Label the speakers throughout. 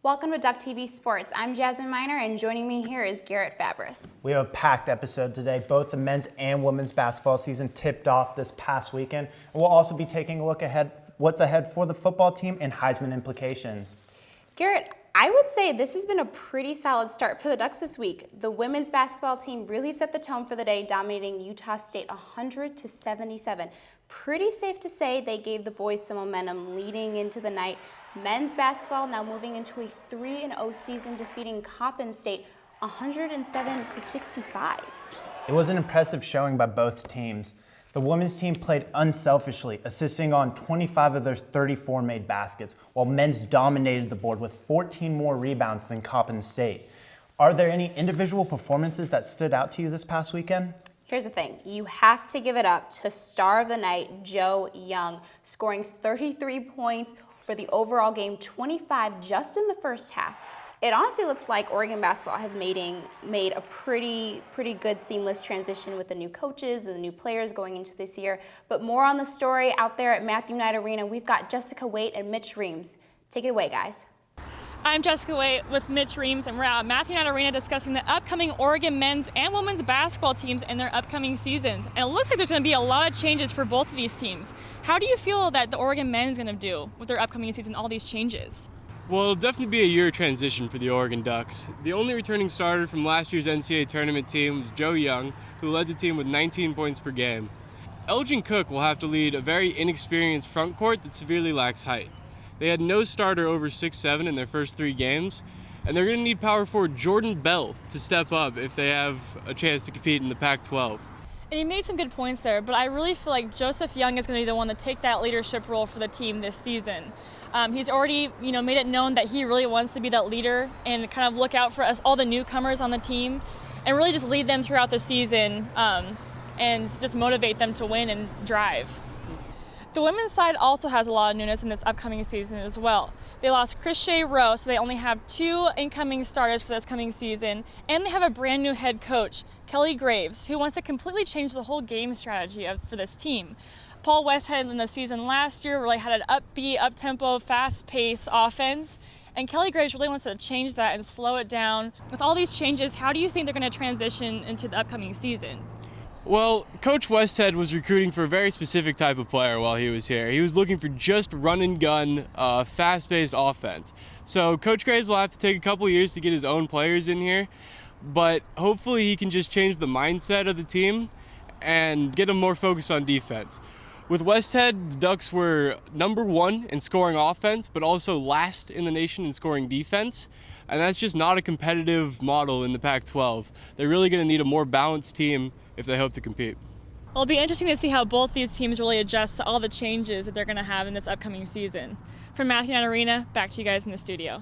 Speaker 1: Welcome to Duck TV Sports. I'm Jasmine Miner, and joining me here is Garrett Fabris.
Speaker 2: We have a packed episode today. Both the men's and women's basketball season tipped off this past weekend. And we'll also be taking a look ahead, what's ahead for the football team and Heisman implications.
Speaker 1: Garrett, I would say this has been a pretty solid start for the Ducks this week. The women's basketball team really set the tone for the day, dominating Utah State 100-77. Pretty safe to say they gave the boys some momentum leading into the night. Men's basketball now moving into a 3-0 season, defeating Coppin State 107-65.
Speaker 2: It was an impressive showing by both teams. The women's team played unselfishly, assisting on 25 of their 34 made baskets, while men's dominated the board with 14 more rebounds than Coppin State. Are there any individual performances that stood out to you this past weekend?
Speaker 1: Here's the thing, you have to give it up to star of the night, Joe Young, scoring 33 points for the overall game, 25 just in the first half. It honestly looks like Oregon basketball has made a pretty good seamless transition with the new coaches and the new players going into this year. But more on the story out there at Matthew Knight Arena. We've got Jessica Waite and Mitch Reams. Take it away, guys.
Speaker 3: I'm Jessica Waite with Mitch Reams, and we're at Matthew Knight Arena discussing the upcoming Oregon men's and women's basketball teams and their upcoming seasons. And it looks like there's going to be a lot of changes for both of these teams. How do you feel that the Oregon men is going to do with their upcoming season, all these changes?
Speaker 4: Well, it'll definitely be a year of transition for the Oregon Ducks. The only returning starter from last year's NCAA tournament team was Joe Young, who led the team with 19 points per game. Elgin Cook will have to lead a very inexperienced front court that severely lacks height. They had no starter over 6'7" in their first 3 games, and they're going to need power forward Jordan Bell to step up if they have a chance to compete in the Pac-12.
Speaker 3: And he made some good points there, but I really feel like Joseph Young is going to be the one to take that leadership role for the team this season. He's already, made it known that he really wants to be that leader and kind of look out for us, all the newcomers on the team, and really just lead them throughout the season and just motivate them to win and drive. The women's side also has a lot of newness in this upcoming season as well. They lost Chris Shea Rowe, so they only have 2 incoming starters for this coming season, and they have a brand new head coach, Kely Graves, who wants to completely change the whole game strategy for this team. Paul Westhead in the season last year really had an upbeat, up-tempo, fast-paced offense, and Kely Graves really wants to change that and slow it down. With all these changes, how do you think they're going to transition into the upcoming season?
Speaker 4: Well, Coach Westhead was recruiting for a very specific type of player while he was here. He was looking for just run-and-gun, fast-paced offense. So Coach Graves will have to take a couple years to get his own players in here, but hopefully he can just change the mindset of the team and get them more focused on defense. With Westhead, the Ducks were number 1 in scoring offense, but also last in the nation in scoring defense. And that's just not a competitive model in the Pac-12. They're really going to need a more balanced team if they hope to compete.
Speaker 3: Well, it'll be interesting to see how both these teams really adjust to all the changes that they're going to have in this upcoming season. From Matthew Knight Arena, back to you guys in the studio.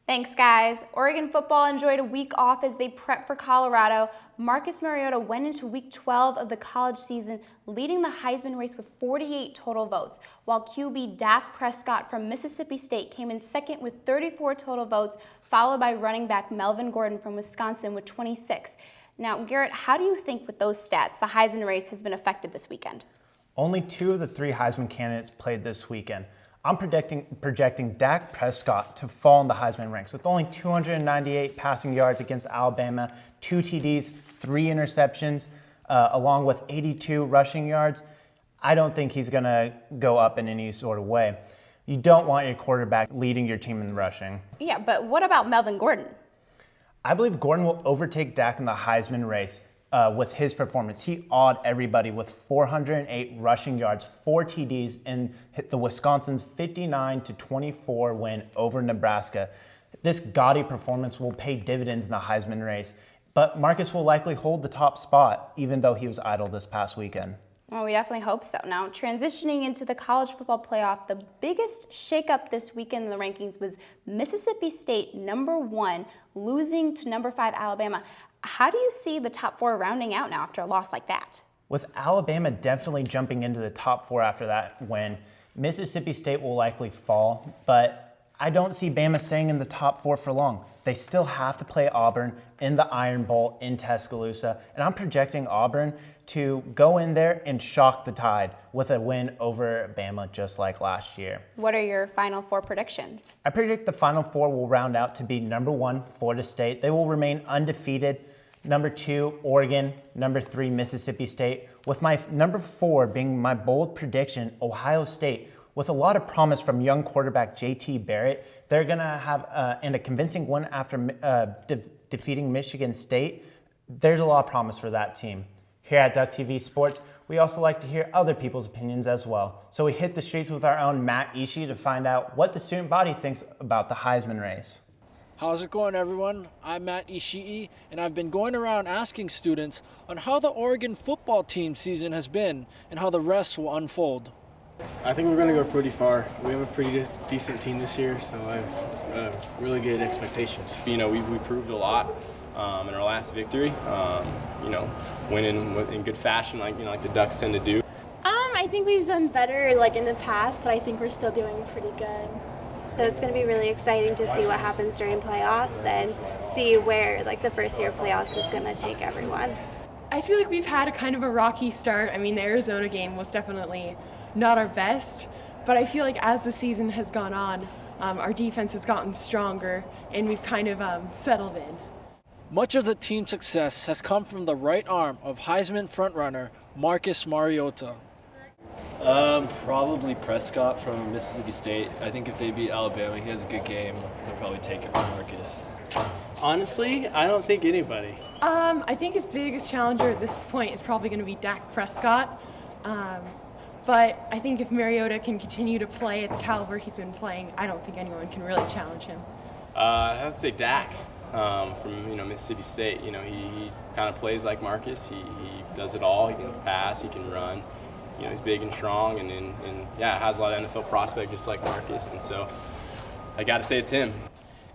Speaker 1: Thanks, guys. Oregon football enjoyed a week off as they prep for Colorado. Marcus Mariota went into week 12 of the college season, leading the Heisman race with 48 total votes, while QB Dak Prescott from Mississippi State came in second with 34 total votes, followed by running back Melvin Gordon from Wisconsin with 26. Now, Garrett, how do you think with those stats the Heisman race has been affected this weekend?
Speaker 2: Only 2 of the 3 Heisman candidates played this weekend. I'm projecting Dak Prescott to fall in the Heisman ranks with only 298 passing yards against Alabama, 2 TDs, 3 interceptions, along with 82 rushing yards. I don't think he's going to go up in any sort of way. You don't want your quarterback leading your team in rushing.
Speaker 1: Yeah, but what about Melvin Gordon?
Speaker 2: I believe Gordon will overtake Dak in the Heisman race with his performance. He awed everybody with 408 rushing yards, 4 TDs, and hit the Wisconsin's 59-24 win over Nebraska. This gaudy performance will pay dividends in the Heisman race, but Marcus will likely hold the top spot, even though he was idle this past weekend.
Speaker 1: Well, we definitely hope so. Now, transitioning into the college football playoff, the biggest shakeup this weekend in the rankings was Mississippi State, number 1, losing to number 5 Alabama. How do you see the top 4 rounding out now after a loss like that?
Speaker 2: With Alabama definitely jumping into the top 4 after that win, Mississippi State will likely fall, but I don't see Bama staying in the top 4 for long. They still have to play Auburn in the Iron Bowl in Tuscaloosa, and I'm projecting Auburn to go in there and shock the Tide with a win over Bama just like last year.
Speaker 1: What are your Final Four predictions?
Speaker 2: I predict the Final Four will round out to be number 1, Florida State. They will remain undefeated. Number 2, Oregon. Number 3, Mississippi State. With my number 4 being my bold prediction, Ohio State. With a lot of promise from young quarterback JT Barrett, they're going to have and a convincing one after defeating Michigan State. There's a lot of promise for that team. Here at Duck TV Sports, we also like to hear other people's opinions as well. So we hit the streets with our own Matt Ishii to find out what the student body thinks about the Heisman race.
Speaker 5: How's it going, everyone? I'm Matt Ishii, and I've been going around asking students on how the Oregon football team season has been and how the rest will unfold.
Speaker 6: I think we're going to go pretty far. We have a pretty decent team this year, so I have really good expectations.
Speaker 7: You know, we proved a lot in our last victory. You know, winning in good fashion, like the Ducks tend to do.
Speaker 8: I think we've done better like in the past, but I think we're still doing pretty good. So it's going to be really exciting to see what happens during playoffs and see where like the first year of playoffs is going to take everyone.
Speaker 9: I feel like we've had a kind of a rocky start. I mean, the Arizona game was definitely not our best, but I feel like as the season has gone on, our defense has gotten stronger and we've kind of settled in.
Speaker 5: Much of the team's success has come from the right arm of Heisman frontrunner Marcus Mariota.
Speaker 10: Probably Prescott from Mississippi State. I think if they beat Alabama, he has a good game. They'll probably take it from Marcus.
Speaker 11: Honestly, I don't think anybody.
Speaker 9: I think his biggest challenger at this point is probably going to be Dak Prescott. But I think if Mariota can continue to play at the caliber he's been playing, I don't think anyone can really challenge him.
Speaker 7: I have to say Dak from Mississippi State. You know, he kind of plays like Marcus. He does it all. He can pass. He can run. You know, he's big and strong, and has a lot of NFL prospect just like Marcus. And so I got to say it's him.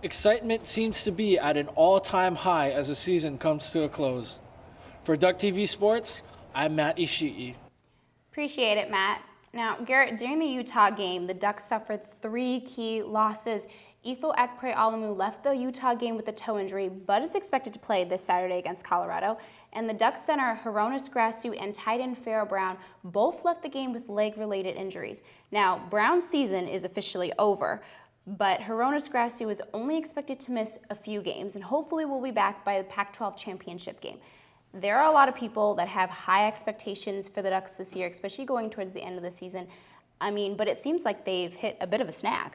Speaker 5: Excitement seems to be at an all-time high as the season comes to a close. For Duck TV Sports, I'm Matt Ishii.
Speaker 1: Appreciate it, Matt. Now, Garrett, during the Utah game, the Ducks suffered 3 key losses. Ifo Ekpre-Alamu left the Utah game with a toe injury, but is expected to play this Saturday against Colorado. And the Ducks center Hronis Grasu and tight end Pharaoh Brown both left the game with leg-related injuries. Now, Brown's season is officially over, but Hronis Grasu is only expected to miss a few games and hopefully will be back by the Pac-12 championship game. There are a lot of people that have high expectations for the Ducks this year, especially going towards the end of the season. I mean, but it seems like they've hit a bit of a snag.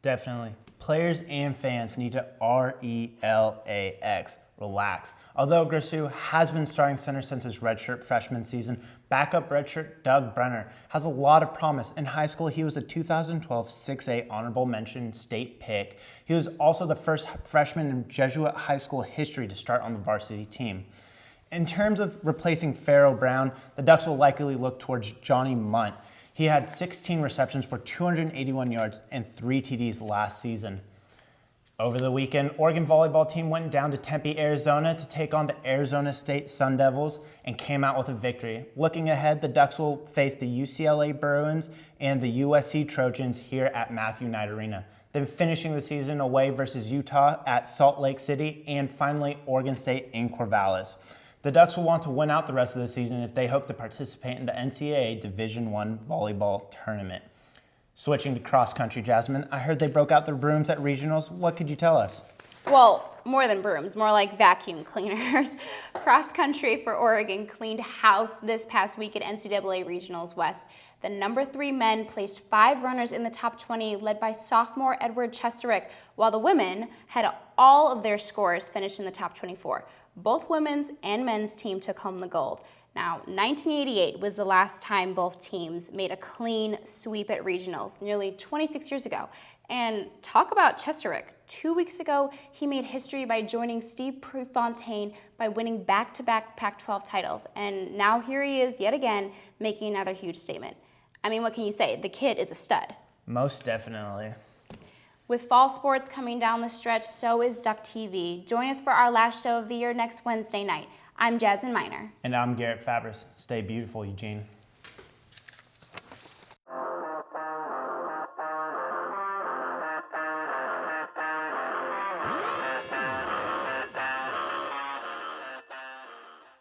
Speaker 2: Definitely. Players and fans need to relax. Although Grasu has been starting center since his redshirt freshman season, backup redshirt Doug Brenner has a lot of promise. In high school, he was a 2012 6A honorable mention state pick. He was also the first freshman in Jesuit high school history to start on the varsity team. In terms of replacing Pharaoh Brown, the Ducks will likely look towards Johnny Munt. He had 16 receptions for 281 yards and 3 TDs last season. Over the weekend, Oregon volleyball team went down to Tempe, Arizona to take on the Arizona State Sun Devils and came out with a victory. Looking ahead, the Ducks will face the UCLA Bruins and the USC Trojans here at Matthew Knight Arena. Then finishing the season away versus Utah at Salt Lake City and finally Oregon State in Corvallis. The Ducks will want to win out the rest of the season if they hope to participate in the NCAA Division I volleyball tournament. Switching to cross country, Jasmine, I heard they broke out their brooms at regionals. What could you tell us?
Speaker 1: Well, more than brooms, more like vacuum cleaners. Cross country for Oregon cleaned house this past week at NCAA Regionals West. The number 3 men placed 5 runners in the top 20, led by sophomore Edward Chesterick, while the women had all of their scores finish in the top 24. Both women's and men's team took home the gold. Now, 1988 was the last time both teams made a clean sweep at regionals, nearly 26 years ago. And talk about Chesterick. 2 weeks ago, he made history by joining Steve Prefontaine by winning back-to-back Pac-12 titles. And now here he is yet again making another huge statement. I mean, what can you say? The kid is a stud.
Speaker 2: Most definitely.
Speaker 1: With fall sports coming down the stretch, so is Duck TV. Join us for our last show of the year next Wednesday night. I'm Jasmine Miner.
Speaker 2: And I'm Garrett Fabris. Stay beautiful, Eugene.
Speaker 12: Bye.